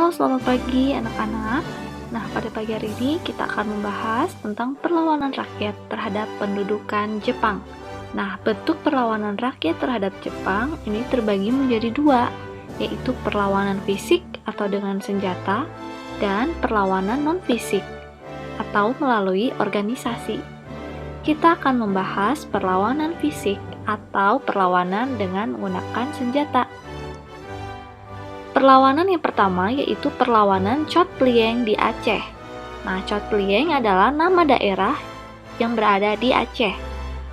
Halo, selamat pagi anak-anak. Nah, pada pagi hari ini kita akan membahas tentang perlawanan rakyat terhadap pendudukan Jepang. Nah, bentuk perlawanan rakyat terhadap Jepang ini terbagi menjadi dua, yaitu perlawanan fisik atau dengan senjata dan perlawanan non-fisik atau melalui organisasi. Kita akan membahas perlawanan fisik atau perlawanan dengan menggunakan senjata. Perlawanan yang pertama yaitu perlawanan Chot Plieng di Aceh. Nah, Chot Plieng adalah nama daerah yang berada di Aceh.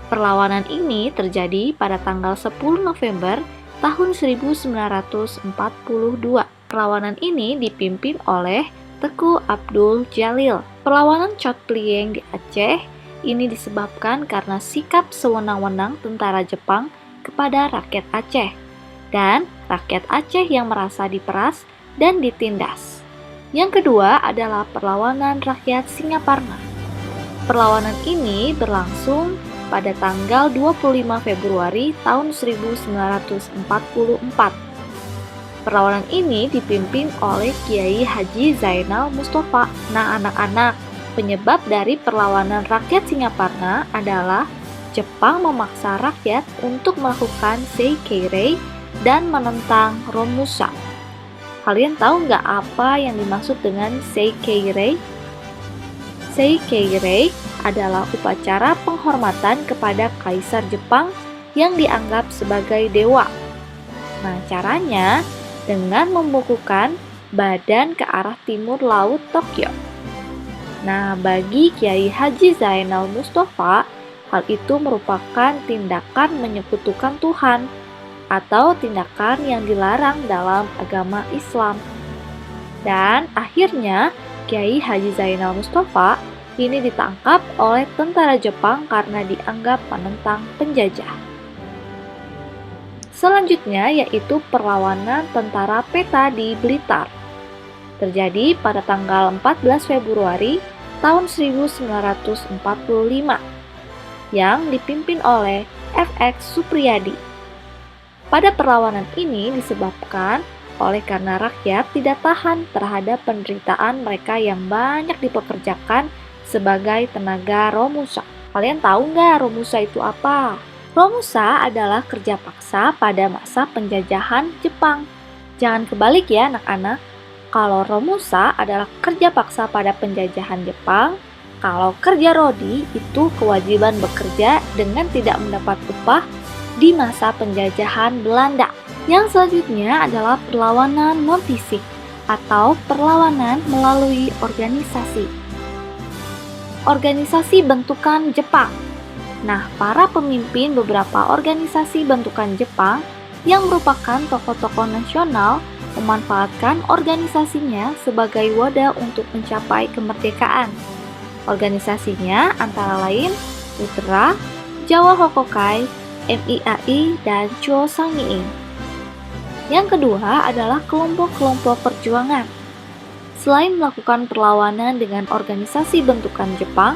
Perlawanan ini terjadi pada tanggal 10 November tahun 1942. Perlawanan ini dipimpin oleh Teku Abdul Jalil. Perlawanan Chot Plieng di Aceh ini disebabkan karena sikap sewenang-wenang tentara Jepang kepada rakyat Aceh dan rakyat Aceh yang merasa diperas dan ditindas. Yang kedua adalah perlawanan rakyat Singaparna. Perlawanan ini berlangsung pada tanggal 25 Februari tahun 1944. Perlawanan ini dipimpin oleh Kiai Haji Zainal Mustafa. Nah, anak-anak, penyebab dari perlawanan rakyat Singaparna adalah Jepang memaksa rakyat untuk melakukan Seikei dan menentang Romusa. Kalian tahu nggak apa yang dimaksud dengan Seikei? Seikei adalah upacara penghormatan kepada Kaisar Jepang yang dianggap sebagai dewa. Nah, caranya dengan membukukan badan ke arah timur laut Tokyo. Nah, bagi Kiai Haji Zainal Mustafa, hal itu merupakan tindakan menyekutukan Tuhan atau tindakan yang dilarang dalam agama Islam. Dan akhirnya Kiai Haji Zainal Mustafa ini ditangkap oleh tentara Jepang karena dianggap menentang penjajah. Selanjutnya yaitu perlawanan tentara Peta di Blitar. Terjadi pada tanggal 14 Februari tahun 1945 yang dipimpin oleh FX Supriyadi. Pada perlawanan ini disebabkan oleh karena rakyat tidak tahan terhadap penderitaan mereka yang banyak dipekerjakan sebagai tenaga Romusa. Kalian tahu nggak Romusa itu apa? Romusa adalah kerja paksa pada masa penjajahan Jepang. Jangan kebalik ya anak-anak. Kalau Romusa adalah kerja paksa pada penjajahan Jepang, kalau kerja rodi itu kewajiban bekerja dengan tidak mendapat upah di masa penjajahan Belanda. Yang selanjutnya adalah perlawanan non-fisik atau perlawanan melalui organisasi. Organisasi bentukan Jepang. Nah, para pemimpin beberapa organisasi bentukan Jepang yang merupakan tokoh-tokoh nasional memanfaatkan organisasinya sebagai wadah untuk mencapai kemerdekaan. Organisasinya antara lain Ultra, Jawa Hokokai, MIAI, dan Chuo Sangiin. Yang kedua adalah kelompok-kelompok perjuangan. Selain melakukan perlawanan dengan organisasi bentukan Jepang,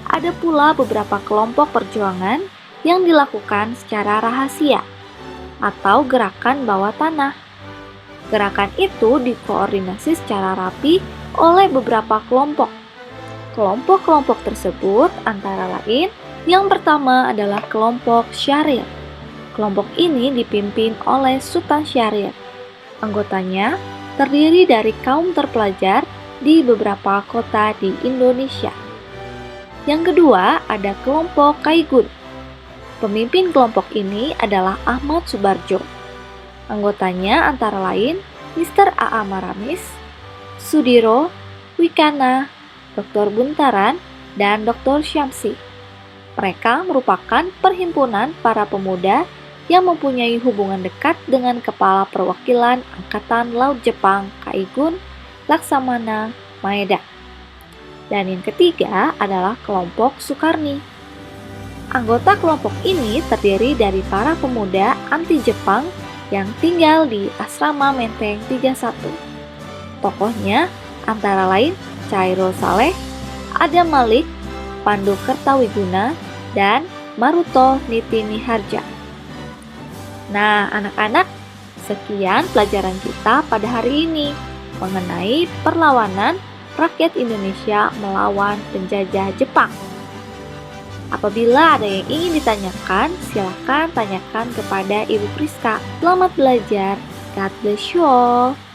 ada pula beberapa kelompok perjuangan yang dilakukan secara rahasia atau gerakan bawah tanah. Gerakan itu dikoordinasi secara rapi oleh beberapa kelompok. Kelompok-kelompok tersebut antara lain yang pertama adalah kelompok Syahrir. Kelompok ini dipimpin oleh Sultan Syahrir. Anggotanya terdiri dari kaum terpelajar di beberapa kota di Indonesia. Yang kedua ada kelompok Kaigun. Pemimpin kelompok ini adalah Ahmad Subarjo. Anggotanya antara lain Mr. A.A. Maramis, Sudiro, Wikana, Dr. Buntaran, dan Dr. Syamsi. Mereka merupakan perhimpunan para pemuda yang mempunyai hubungan dekat dengan Kepala Perwakilan Angkatan Laut Jepang Kaigun Laksamana Maeda. Dan yang ketiga adalah kelompok Sukarni. Anggota kelompok ini terdiri dari para pemuda anti-Jepang yang tinggal di Asrama Menteng 31. Tokohnya antara lain Cairo Saleh, Adam Malik, Pandu Kertawiguna, dan Maruto Nitiniharja. Nah, anak-anak, sekian pelajaran kita pada hari ini. mengenai perlawanan rakyat Indonesia melawan penjajah Jepang. Apabila ada yang ingin ditanyakan, silakan tanyakan kepada Ibu Priska. Selamat belajar. God bless you all.